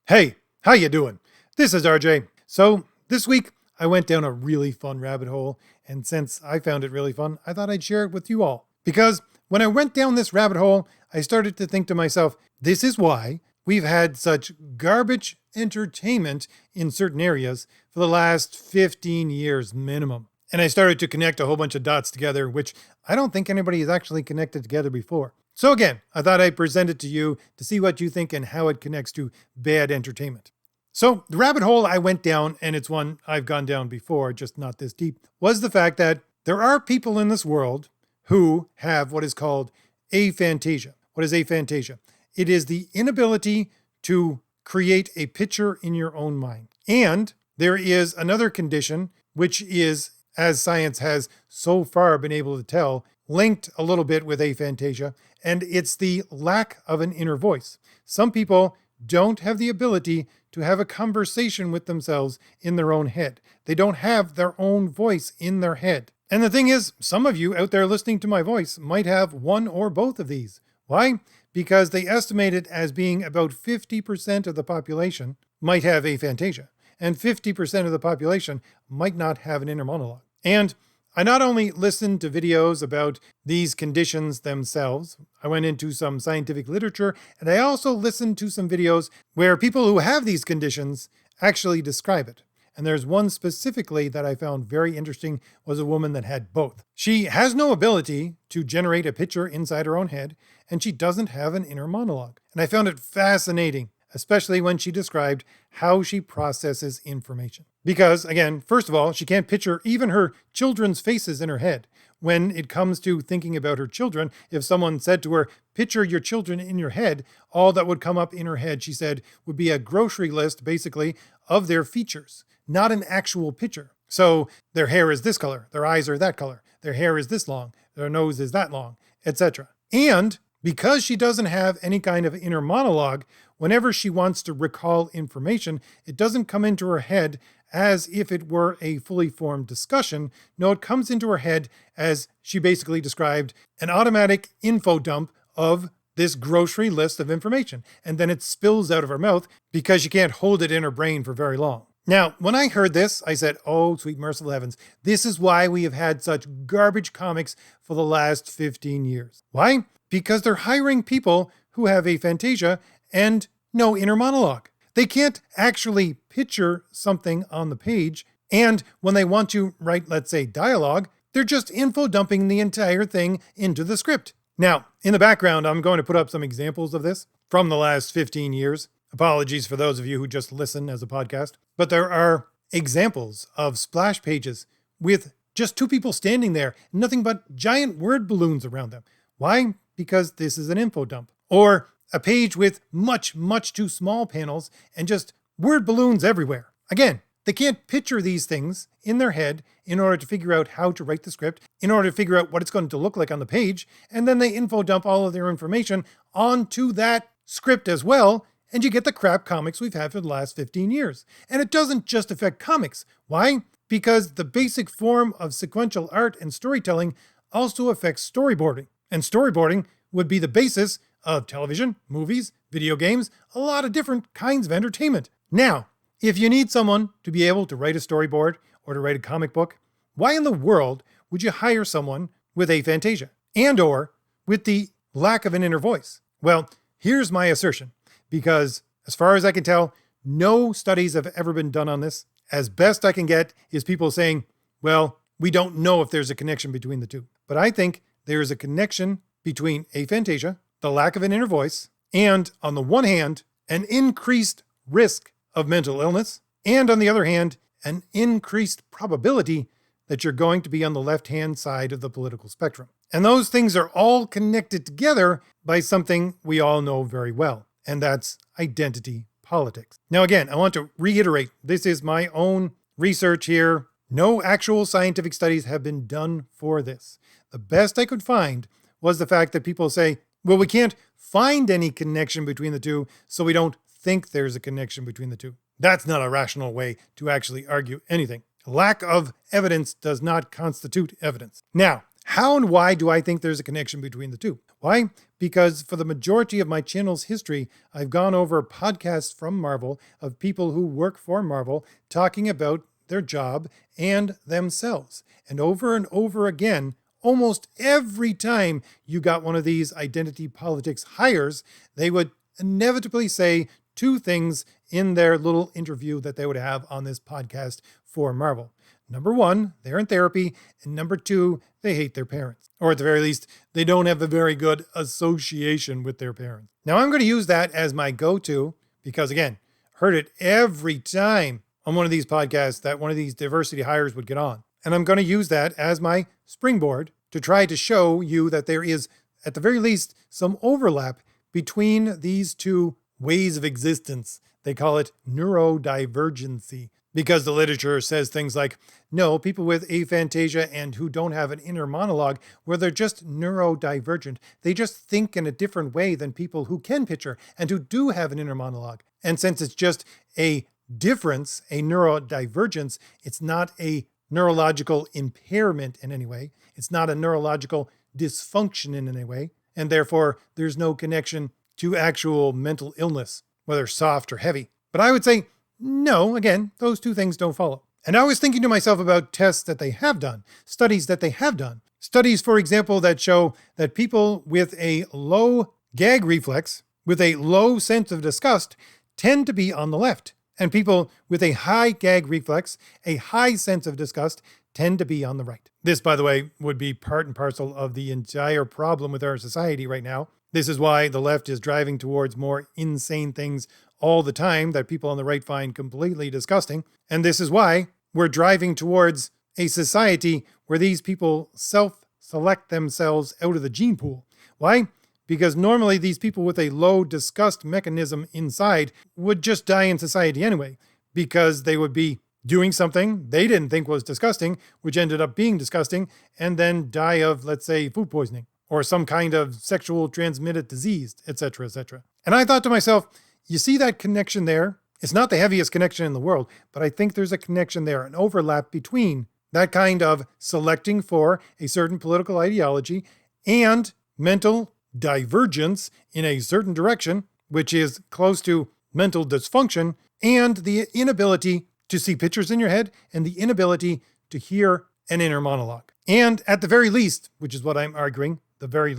Hey, how you doing? This is RJ. So this week I went down a really fun rabbit hole, and since I found it really fun, I thought I'd share it with you all. Because when I went down this rabbit hole, I started to think to myself, this is why we've had such garbage entertainment in certain areas for the last 15 years minimum. And I started to connect a whole bunch of dots together, which I don't think anybody has actually connected together before. So again, I thought I'd present it to you to see what you think and how it connects to bad entertainment. So the rabbit hole I went down, and it's one I've gone down before, just not this deep, was the fact that there are people in this world who have what is called aphantasia. What is aphantasia? It is the inability to create a picture in your own mind. And there is another condition, which is, as science has so far been able to tell, linked a little bit with aphantasia, and it's the lack of an inner voice. Some people don't have the ability to have a conversation with themselves in their own head. They don't have their own voice in their head. And the thing is, some of you out there listening to my voice might have one or both of these. Why? Because they estimate it as being about 50% of the population might have aphantasia, and 50% of the population might not have an inner monologue. And I not only listened to videos about these conditions themselves, I went into some scientific literature, and I also listened to some videos where people who have these conditions actually describe it. And there's one specifically that I found very interesting, was a woman that had both. She has no ability to generate a picture inside her own head, and she doesn't have an inner monologue. And I found it fascinating, especially when she described how she processes information. Because, again, first of all, she can't picture even her children's faces in her head. When it comes to thinking about her children, if someone said to her, picture your children in your head, all that would come up in her head, she said, would be a grocery list, basically, of their features, not an actual picture. So their hair is this color, their eyes are that color, their hair is this long, their nose is that long, etc. And because she doesn't have any kind of inner monologue, whenever she wants to recall information, it doesn't come into her head as if it were a fully formed discussion. No, it comes into her head as she basically described an automatic info dump of this grocery list of information. And then it spills out of her mouth because she can't hold it in her brain for very long. Now, when I heard this, I said, oh, sweet merciful heavens, this is why we have had such garbage comics for the last 15 years. Why? Because they're hiring people who have aphantasia and no inner monologue. They can't actually picture something on the page, and when they want to write, let's say, dialogue, they're just info dumping the entire thing into the script. Now, in the background, I'm going to put up some examples of this from the last 15 years. Apologies for those of you who just listen as a podcast. But there are examples of splash pages with just two people standing there, nothing but giant word balloons around them. Why? Because this is an info dump. Or a page with much, much too small panels and just word balloons everywhere. Again, they can't picture these things in their head in order to figure out how to write the script, in order to figure out what it's going to look like on the page, and then they info dump all of their information onto that script as well, and you get the crap comics we've had for the last 15 years. And it doesn't just affect comics. Why? Because the basic form of sequential art and storytelling also affects storyboarding. And storyboarding would be the basis of television, movies, video games, a lot of different kinds of entertainment. Now, if you need someone to be able to write a storyboard or to write a comic book, why in the world would you hire someone with aphantasia and or with the lack of an inner voice? Well, here's my assertion, because as far as I can tell, no studies have ever been done on this. As best I can get is people saying, well, we don't know if there's a connection between the two. But I think there is a connection between aphantasia, the lack of an inner voice, and on the one hand, an increased risk of mental illness, and on the other hand, an increased probability that you're going to be on the left-hand side of the political spectrum. And those things are all connected together by something we all know very well, and that's identity politics. Now again, I want to reiterate, this is my own research here. No actual scientific studies have been done for this. The best I could find was the fact that people say, well, we can't find any connection between the two, so we don't think there's a connection between the two. That's not a rational way to actually argue anything. Lack of evidence does not constitute evidence. Now, how and why do I think there's a connection between the two? Why? Because for the majority of my channel's history, I've gone over podcasts from Marvel of people who work for Marvel talking about their job and themselves. And over again, almost every time you got one of these identity politics hires, they would inevitably say two things in their little interview that they would have on this podcast for Marvel. Number one, they're in therapy. And number two, they hate their parents. Or at the very least, they don't have a very good association with their parents. Now, I'm going to use that as my go-to because, again, heard it every time on one of these podcasts that one of these diversity hires would get on. And I'm going to use that as my springboard to try to show you that there is, at the very least, some overlap between these two ways of existence. They call it neurodivergency because the literature says things like, no, people with aphantasia and who don't have an inner monologue, where they're just neurodivergent. They just think in a different way than people who can picture and who do have an inner monologue. And since it's just a difference, a neurodivergence, it's not a neurological impairment in any way. It's not a neurological dysfunction in any way. And therefore, there's no connection to actual mental illness, whether soft or heavy. But I would say, no, again, those two things don't follow. And I was thinking to myself about tests that they have done, studies that they have done. Studies, for example, that show that people with a low gag reflex, with a low sense of disgust, tend to be on the left. And people with a high gag reflex, a high sense of disgust, tend to be on the right. This, by the way, would be part and parcel of the entire problem with our society right now. This is why the left is driving towards more insane things all the time that people on the right find completely disgusting. And this is why we're driving towards a society where these people self-select themselves out of the gene pool. Why? Because normally these people with a low disgust mechanism inside would just die in society anyway, because they would be doing something they didn't think was disgusting, which ended up being disgusting, and then die of, let's say, food poisoning or some kind of sexual transmitted disease, etc., etc. And I thought to myself, you see that connection there? It's not the heaviest connection in the world, but I think there's a connection there, an overlap between that kind of selecting for a certain political ideology and mental divergence in a certain direction, which is close to mental dysfunction, and the inability to see pictures in your head and the inability to hear an inner monologue. And at the very least, which is what I'm arguing, at the very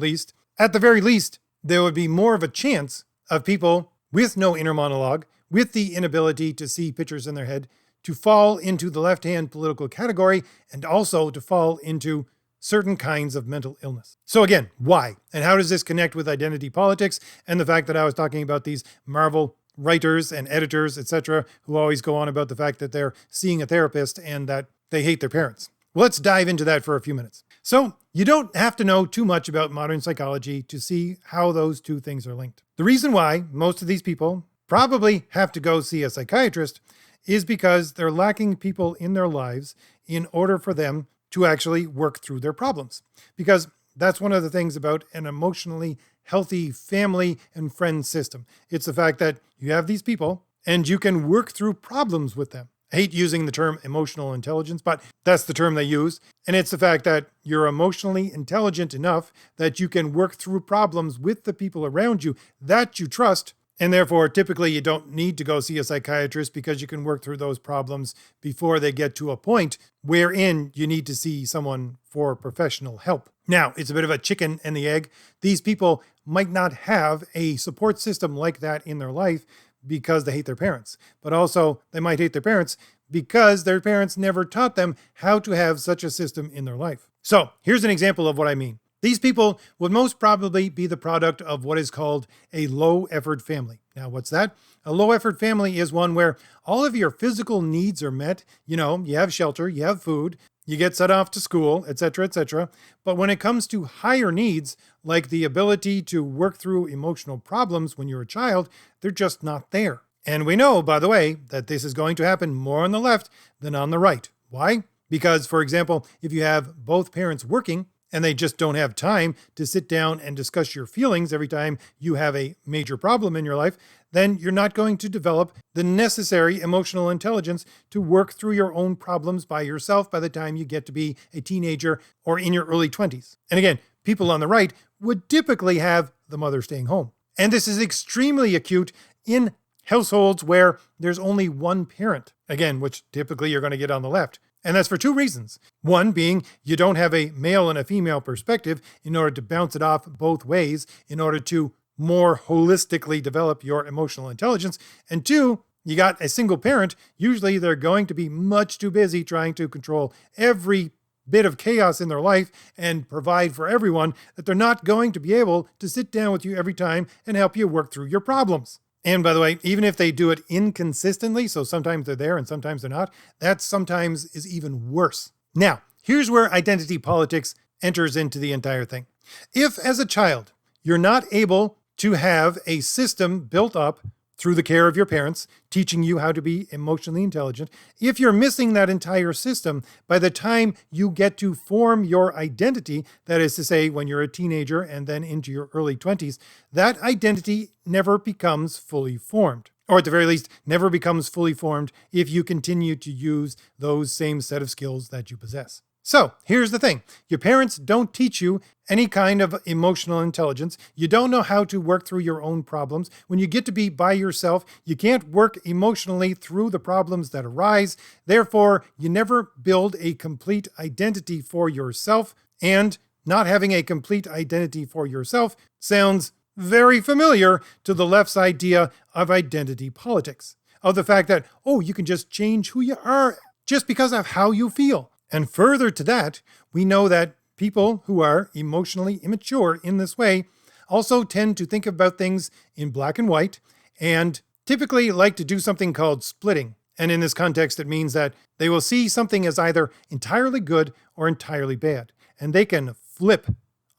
least, there would be more of a chance of people with no inner monologue, with the inability to see pictures in their head, to fall into the left-hand political category and also to fall into certain kinds of mental illness. So again, why? And how does this connect with identity politics and the fact that I was talking about these Marvel writers and editors, etc., who always go on about the fact that they're seeing a therapist and that they hate their parents? Well, let's dive into that for a few minutes. So you don't have to know too much about modern psychology to see how those two things are linked. The reason why most of these people probably have to go see a psychiatrist is because they're lacking people in their lives in order for them to actually work through their problems. Because that's one of the things about an emotionally healthy family and friend system. It's the fact that you have these people and you can work through problems with them. I hate using the term emotional intelligence, but that's the term they use. And it's the fact that you're emotionally intelligent enough that you can work through problems with the people around you that you trust. And therefore, typically you don't need to go see a psychiatrist because you can work through those problems before they get to a point wherein you need to see someone for professional help. Now, it's a bit of a chicken and the egg. These people might not have a support system like that in their life because they hate their parents. But also, they might hate their parents because their parents never taught them how to have such a system in their life. So, here's an example of what I mean. These people would most probably be the product of what is called a low-effort family. Now, what's that? A low-effort family is one where all of your physical needs are met. You know, you have shelter, you have food, you get set off to school, etc., etc. But when it comes to higher needs, like the ability to work through emotional problems when you're a child, they're just not there. And we know, by the way, that this is going to happen more on the left than on the right. Why? Because, for example, if you have both parents working, and they just don't have time to sit down and discuss your feelings every time you have a major problem in your life, then you're not going to develop the necessary emotional intelligence to work through your own problems by yourself by the time you get to be a teenager or in your early 20s. And again, people on the right would typically have the mother staying home. And this is extremely acute in households where there's only one parent, again, which typically you're going to get on the left. And that's for two reasons. One being you don't have a male and a female perspective in order to bounce it off both ways in order to more holistically develop your emotional intelligence. And two, you got a single parent. Usually they're going to be much too busy trying to control every bit of chaos in their life and provide for everyone that they're not going to be able to sit down with you every time and help you work through your problems. And by the way, even if they do it inconsistently, so sometimes they're there and sometimes they're not, that sometimes is even worse. Now, here's where identity politics enters into the entire thing. If, as a child, you're not able to have a system built up through the care of your parents, teaching you how to be emotionally intelligent, if you're missing that entire system, by the time you get to form your identity, that is to say, when you're a teenager and then into your early 20s, that identity never becomes fully formed. Or at the very least, never becomes fully formed if you continue to use those same set of skills that you possess. So here's the thing. Your parents don't teach you any kind of emotional intelligence. You don't know how to work through your own problems. When you get to be by yourself, you can't work emotionally through the problems that arise. Therefore, you never build a complete identity for yourself. And not having a complete identity for yourself sounds very familiar to the left's idea of identity politics. Of the fact that, oh, you can just change who you are just because of how you feel. And further to that, we know that people who are emotionally immature in this way also tend to think about things in black and white and typically like to do something called splitting. And in this context, it means that they will see something as either entirely good or entirely bad. And they can flip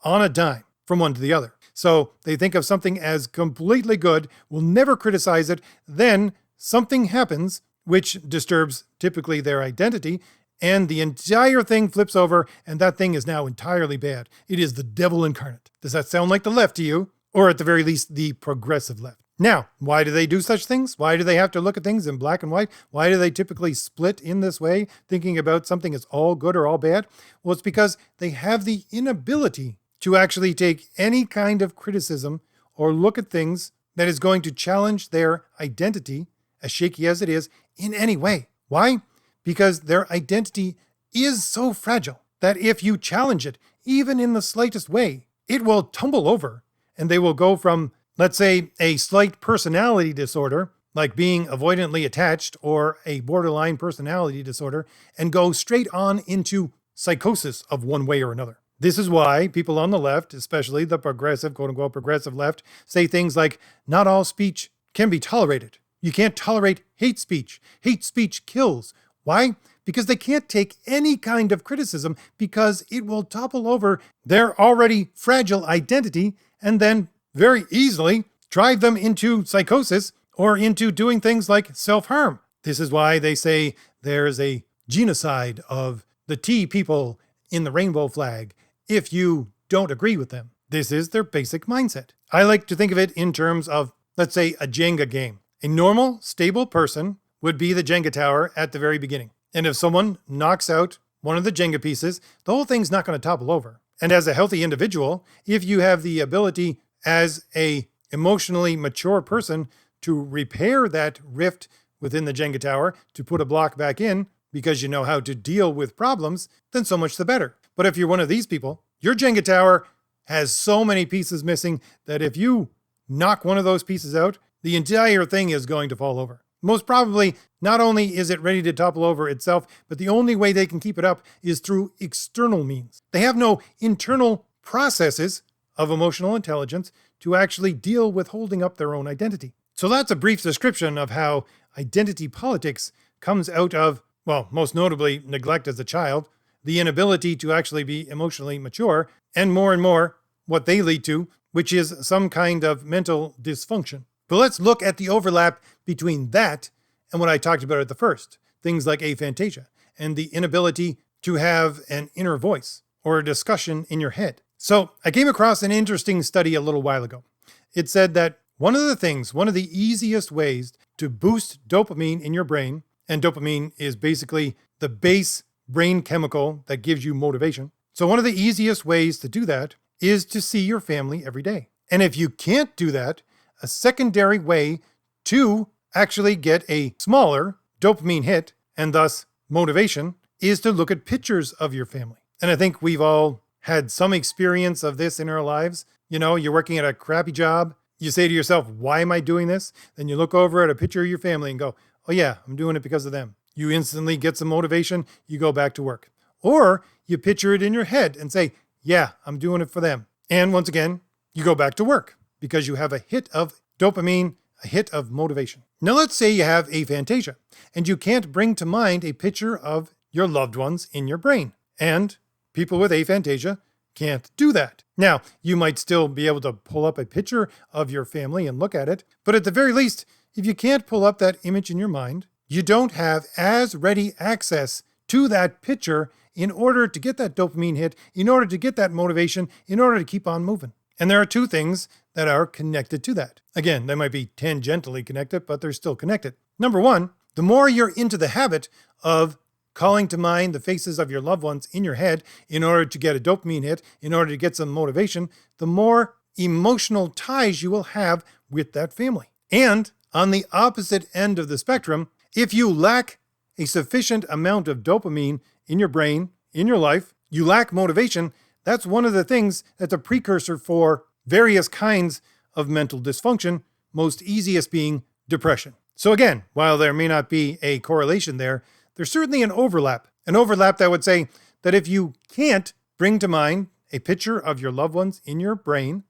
on a dime from one to the other. So they think of something as completely good, will never criticize it. Then something happens which disturbs typically their identity, and the entire thing flips over, and that thing is now entirely bad. It is the devil incarnate. Does that sound like the left to you? Or at the very least, the progressive left. Now, why do they do such things? Why do they have to look at things in black and white? Why do they typically split in this way, thinking about something as all good or all bad? Well, it's because they have the inability to actually take any kind of criticism or look at things that is going to challenge their identity, as shaky as it is, in any way. Why? Because their identity is so fragile that if you challenge it, even in the slightest way, it will tumble over and they will go from, let's say, a slight personality disorder, like being avoidantly attached or a borderline personality disorder, and go straight on into psychosis of one way or another. This is why people on the left, especially the progressive, quote unquote, progressive left, say things like, not all speech can be tolerated. You can't tolerate hate speech. Hate speech kills. Why? Because they can't take any kind of criticism because it will topple over their already fragile identity and then very easily drive them into psychosis or into doing things like self-harm. This is why they say there's a genocide of the T people in the rainbow flag if you don't agree with them. This is their basic mindset. I like to think of it in terms of, let's say, a Jenga game. A normal, stable person would be the Jenga tower at the very beginning. And if someone knocks out one of the Jenga pieces, the whole thing's not going to topple over. And as a healthy individual, if you have the ability as a emotionally mature person to repair that rift within the Jenga tower, to put a block back in because you know how to deal with problems, then so much the better. But if you're one of these people, your Jenga tower has so many pieces missing that if you knock one of those pieces out, the entire thing is going to fall over. Most probably, not only is it ready to topple over itself, but the only way they can keep it up is through external means. They have no internal processes of emotional intelligence to actually deal with holding up their own identity. So that's a brief description of how identity politics comes out of, well, most notably, neglect as a child, the inability to actually be emotionally mature, and more, what they lead to, which is some kind of mental dysfunction. But let's look at the overlap between that and what I talked about at the first, things like aphantasia and the inability to have an inner voice or a discussion in your head. So I came across an interesting study a little while ago. It said that one of the easiest ways to boost dopamine in your brain, and dopamine is basically the base brain chemical that gives you motivation. So one of the easiest ways to do that is to see your family every day. And if you can't do that, a secondary way to actually get a smaller dopamine hit and thus motivation is to look at pictures of your family. And I think we've all had some experience of this in our lives. You know, you're working at a crappy job. You say to yourself, why am I doing this? Then you look over at a picture of your family and go, oh yeah, I'm doing it because of them. You instantly get some motivation. You go back to work. Or you picture it in your head and say, yeah, I'm doing it for them. And once again, you go back to work because you have a hit of dopamine, a hit of motivation. Now let's say you have aphantasia and you can't bring to mind a picture of your loved ones in your brain. And people with aphantasia can't do that. Now, you might still be able to pull up a picture of your family and look at it, but at the very least, if you can't pull up that image in your mind, you don't have as ready access to that picture in order to get that dopamine hit, in order to get that motivation, in order to keep on moving. And there are two things that are connected to that. Again, they might be tangentially connected, but they're still connected. Number one, the more you're into the habit of calling to mind the faces of your loved ones in your head in order to get a dopamine hit, in order to get some motivation, the more emotional ties you will have with that family. And on the opposite end of the spectrum, if you lack a sufficient amount of dopamine in your brain, in your life, you lack motivation, that's one of the things that's a precursor for various kinds of mental dysfunction, most easiest being depression. So again, while there may not be a correlation there, there's certainly an overlap that would say that if you can't bring to mind a picture of your loved ones in your brain,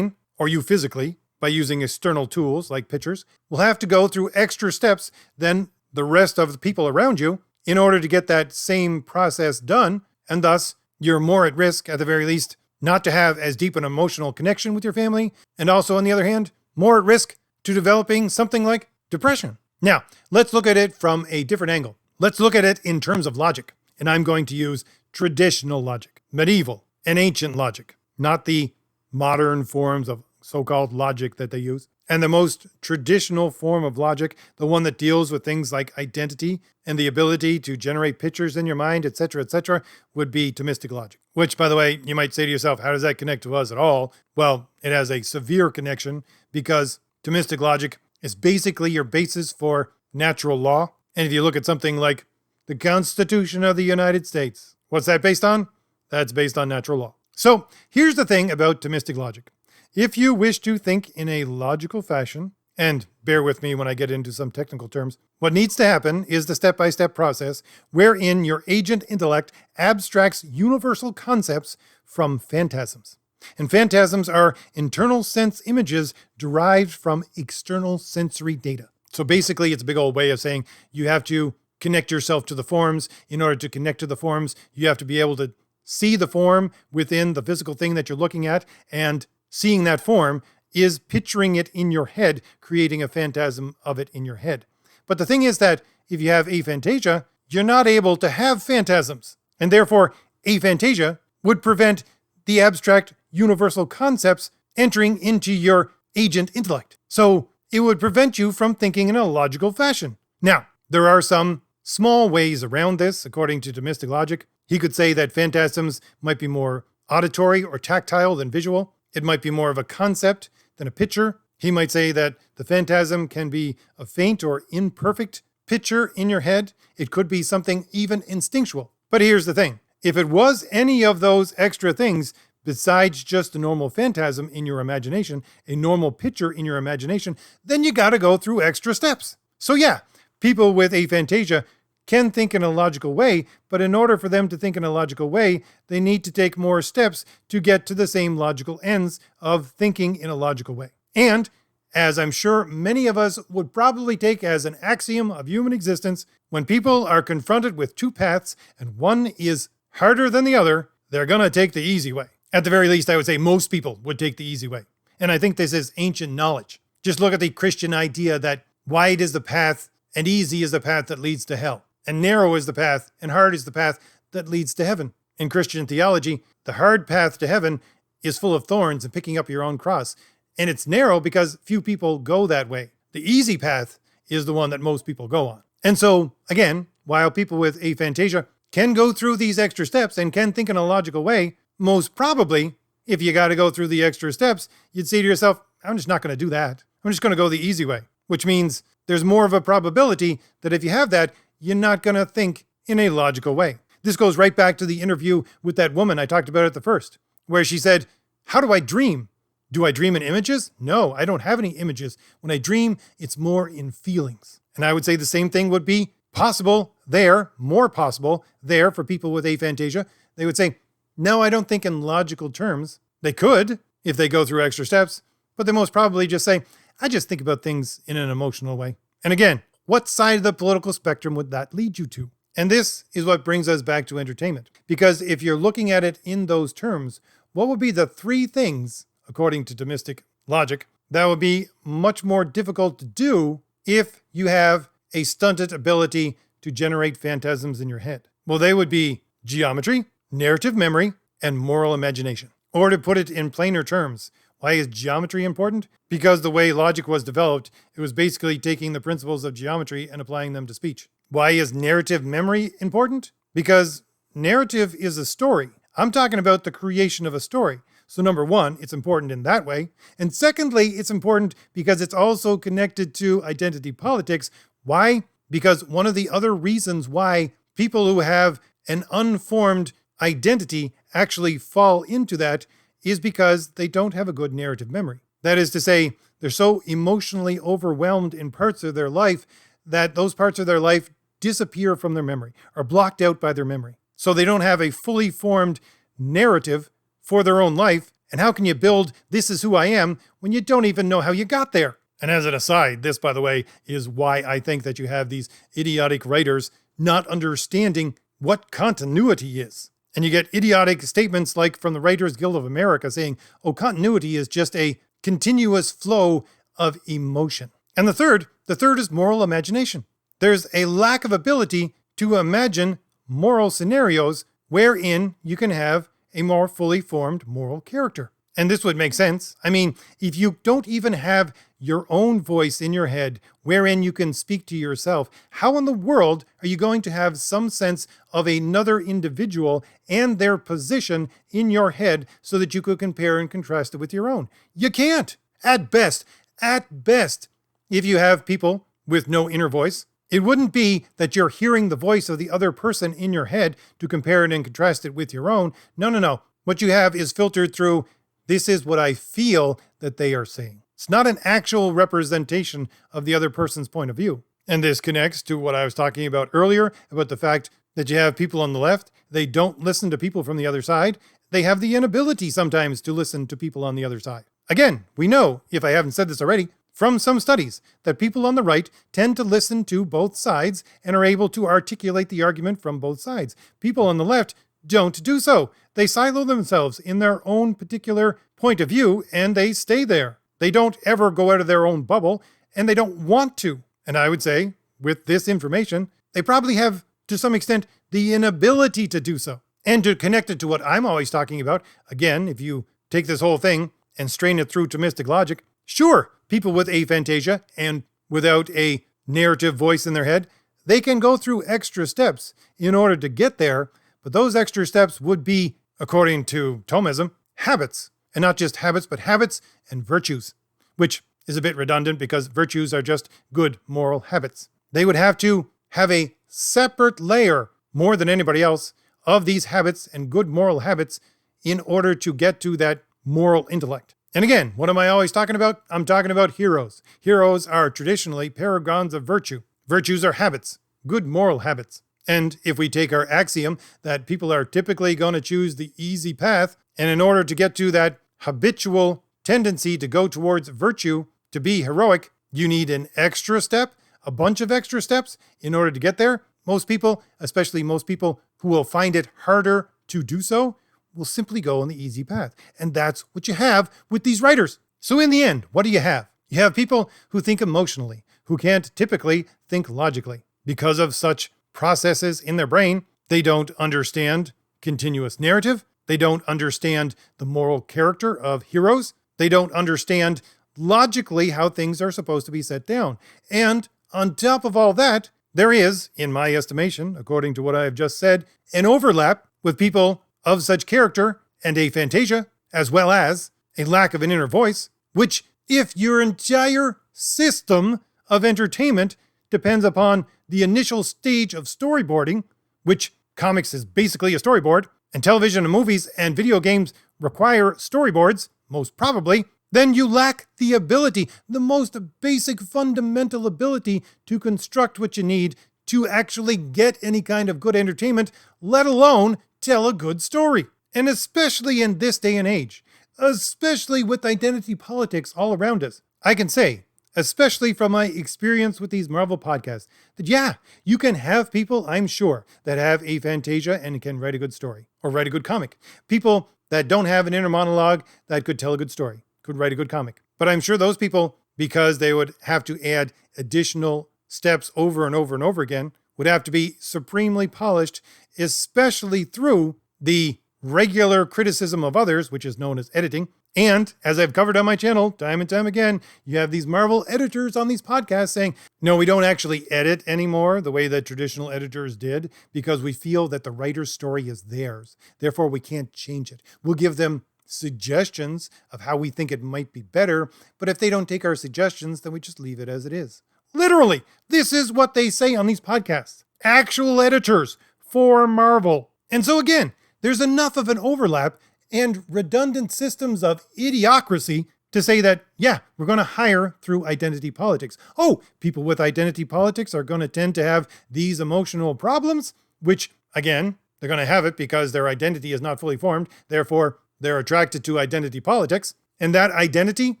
or you physically, by using external tools like pictures, will have to go through extra steps than the rest of the people around you in order to get that same process done, and thus you're more at risk, at the very least, not to have as deep an emotional connection with your family, and also, on the other hand, more at risk to developing something like depression. Now, let's look at it from a different angle. Let's look at it in terms of logic, and I'm going to use traditional logic, medieval and ancient logic, not the modern forms of so-called logic that they use. And the most traditional form of logic, the one that deals with things like identity and the ability to generate pictures in your mind, etc., would be Thomistic logic. Which, by the way, you might say to yourself, how does that connect to us at all? Well, it has a severe connection because Thomistic logic is basically your basis for natural law. And if you look at something like the Constitution of the United States, what's that based on? That's based on natural law. So here's the thing about Thomistic logic. If you wish to think in a logical fashion, and bear with me when I get into some technical terms, what needs to happen is the step-by-step process wherein your agent intellect abstracts universal concepts from phantasms. And phantasms are internal sense images derived from external sensory data. So basically, it's a big old way of saying you have to connect yourself to the forms. In order to connect to the forms, you have to be able to see the form within the physical thing that you're looking at, and seeing that form is picturing it in your head, creating a phantasm of it in your head. But the thing is that if you have aphantasia, you're not able to have phantasms. And therefore, aphantasia would prevent the abstract universal concepts entering into your agent intellect. So it would prevent you from thinking in a logical fashion. Now, there are some small ways around this, according to Thomistic logic. He could say that phantasms might be more auditory or tactile than visual. It might be more of a concept than a picture. He might say that the phantasm can be a faint or imperfect picture in your head. It could be something even instinctual. But here's the thing. If it was any of those extra things besides just a normal phantasm in your imagination, a normal picture in your imagination, then you got to go through extra steps. So yeah, people with aphantasia can think in a logical way, but in order for them to think in a logical way, they need to take more steps to get to the same logical ends of thinking in a logical way. And, as I'm sure many of us would probably take as an axiom of human existence, when people are confronted with two paths and one is harder than the other, they're going to take the easy way. At the very least, I would say most people would take the easy way. And I think this is ancient knowledge. Just look at the Christian idea that wide is the path and easy is the path that leads to hell. And narrow is the path, and hard is the path that leads to heaven. In Christian theology, the hard path to heaven is full of thorns and picking up your own cross. And it's narrow because few people go that way. The easy path is the one that most people go on. And so, again, while people with aphantasia can go through these extra steps and can think in a logical way, most probably if you got to go through the extra steps, you'd say to yourself, I'm just not going to do that. I'm just going to go the easy way, which means there's more of a probability that if you have that, you're not going to think in a logical way. This goes right back to the interview with that woman I talked about at the first, where she said, how do I dream? Do I dream in images? No, I don't have any images. When I dream, it's more in feelings. And I would say the same thing would be possible there, more possible there for people with aphantasia. They would say, no, I don't think in logical terms. They could, if they go through extra steps, but they most probably just say, I just think about things in an emotional way. And again, what side of the political spectrum would that lead you to? And this is what brings us back to entertainment. Because if you're looking at it in those terms, what would be the three things, according to Thomistic logic, that would be much more difficult to do if you have a stunted ability to generate phantasms in your head? Well, they would be geometry, narrative memory, and moral imagination. Or to put it in plainer terms, why is geometry important? Because the way logic was developed, it was basically taking the principles of geometry and applying them to speech. Why is narrative memory important? Because narrative is a story. I'm talking about the creation of a story. So number one, it's important in that way. And secondly, it's important because it's also connected to identity politics. Why? Because one of the other reasons why people who have an unformed identity actually fall into that is because they don't have a good narrative memory. That is to say, they're so emotionally overwhelmed in parts of their life that those parts of their life disappear from their memory, are blocked out by their memory. So they don't have a fully formed narrative for their own life. And how can you build this is who I am when you don't even know how you got there? And as an aside, this, by the way, is why I think that you have these idiotic writers not understanding what continuity is. And you get idiotic statements like from the Writers Guild of America saying, oh, continuity is just a continuous flow of emotion. And the third is moral imagination. There's a lack of ability to imagine moral scenarios wherein you can have a more fully formed moral character. And this would make sense. I mean, if you don't even have your own voice in your head wherein you can speak to yourself, how in the world are you going to have some sense of another individual and their position in your head so that you could compare and contrast it with your own? You can't. At best, if you have people with no inner voice, it wouldn't be that you're hearing the voice of the other person in your head to compare it and contrast it with your own. No. What you have is filtered through, this is what I feel that they are saying. It's not an actual representation of the other person's point of view. And this connects to what I was talking about earlier, about the fact that you have people on the left, they don't listen to people from the other side. They have the inability sometimes to listen to people on the other side. Again, we know, if I haven't said this already, from some studies, that people on the right tend to listen to both sides and are able to articulate the argument from both sides. People on the left don't do so. They silo themselves in their own particular point of view and they stay there. They don't ever go out of their own bubble and they don't want to. And I would say, with this information, they probably have, to some extent, the inability to do so. And to connect it to what I'm always talking about, again, if you take this whole thing and strain it through Thomistic logic, sure, people with aphantasia and without a narrative voice in their head, they can go through extra steps in order to get there, but those extra steps would be, according to Thomism, habits. And not just habits, but habits and virtues, which is a bit redundant because virtues are just good moral habits. They would have to have a separate layer, more than anybody else, of these habits and good moral habits in order to get to that moral intellect. And again, what am I always talking about? I'm talking about heroes. Heroes are traditionally paragons of virtue. Virtues are habits, good moral habits. And if we take our axiom that people are typically going to choose the easy path, and in order to get to that habitual tendency to go towards virtue, to be heroic, you need an extra step, a bunch of extra steps in order to get there. Most people, especially most people who will find it harder to do so, will simply go on the easy path. And that's what you have with these writers. So in the end, what do you have? You have people who think emotionally, who can't typically think logically. Because of such processes in their brain, they don't understand continuous narrative. They don't understand the moral character of heroes. They don't understand logically how things are supposed to be set down. And on top of all that, there is, in my estimation, according to what I have just said, an overlap with people of such character and aphantasia as well as a lack of an inner voice, which, if your entire system of entertainment depends upon the initial stage of storyboarding, which comics is basically a storyboard, and television and movies and video games require storyboards, most probably, then you lack the ability, the most basic fundamental ability to construct what you need to actually get any kind of good entertainment, let alone tell a good story. And especially in this day and age, especially with identity politics all around us, I can say, especially from my experience with these Marvel podcasts, that yeah, you can have people, I'm sure, that have aphantasia and can write a good story or write a good comic. People that don't have an inner monologue that could tell a good story, could write a good comic. But I'm sure those people, because they would have to add additional steps over and over and over again, would have to be supremely polished, especially through the regular criticism of others, which is known as editing. And as I've covered on my channel time and time again, you have these Marvel editors on these podcasts saying, no, we don't actually edit anymore the way that traditional editors did because we feel that the writer's story is theirs. Therefore, we can't change it. We'll give them suggestions of how we think it might be better, but if they don't take our suggestions, then we just leave it as it is. Literally, this is what they say on these podcasts. Actual editors for Marvel. And so again, there's enough of an overlap and redundant systems of idiocracy to say that, yeah, we're going to hire through identity politics. Oh, people with identity politics are going to tend to have these emotional problems, which, again, they're going to have it because their identity is not fully formed. Therefore, they're attracted to identity politics. And that identity,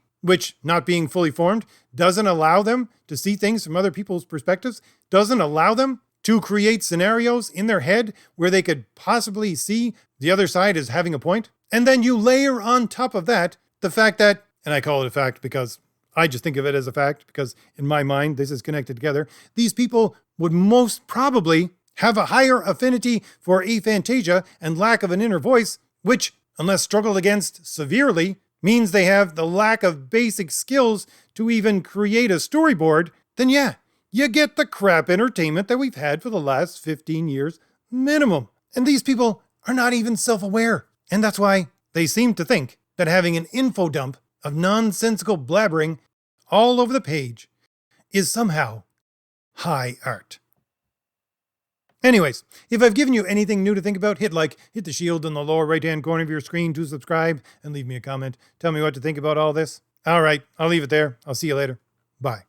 which not being fully formed, doesn't allow them to see things from other people's perspectives, doesn't allow them to create scenarios in their head where they could possibly see the other side as having a point. And then you layer on top of that the fact that, and I call it a fact because I just think of it as a fact because in my mind this is connected together, these people would most probably have a higher affinity for aphantasia and lack of an inner voice, which, unless struggled against severely, means they have the lack of basic skills to even create a storyboard, then yeah, you get the crap entertainment that we've had for the last 15 years minimum. And these people are not even self-aware. And that's why they seem to think that having an info dump of nonsensical blabbering all over the page is somehow high art. Anyways, if I've given you anything new to think about, hit like, hit the shield in the lower right-hand corner of your screen to subscribe, and leave me a comment. Tell me what to think about all this. All right, I'll leave it there. I'll see you later. Bye.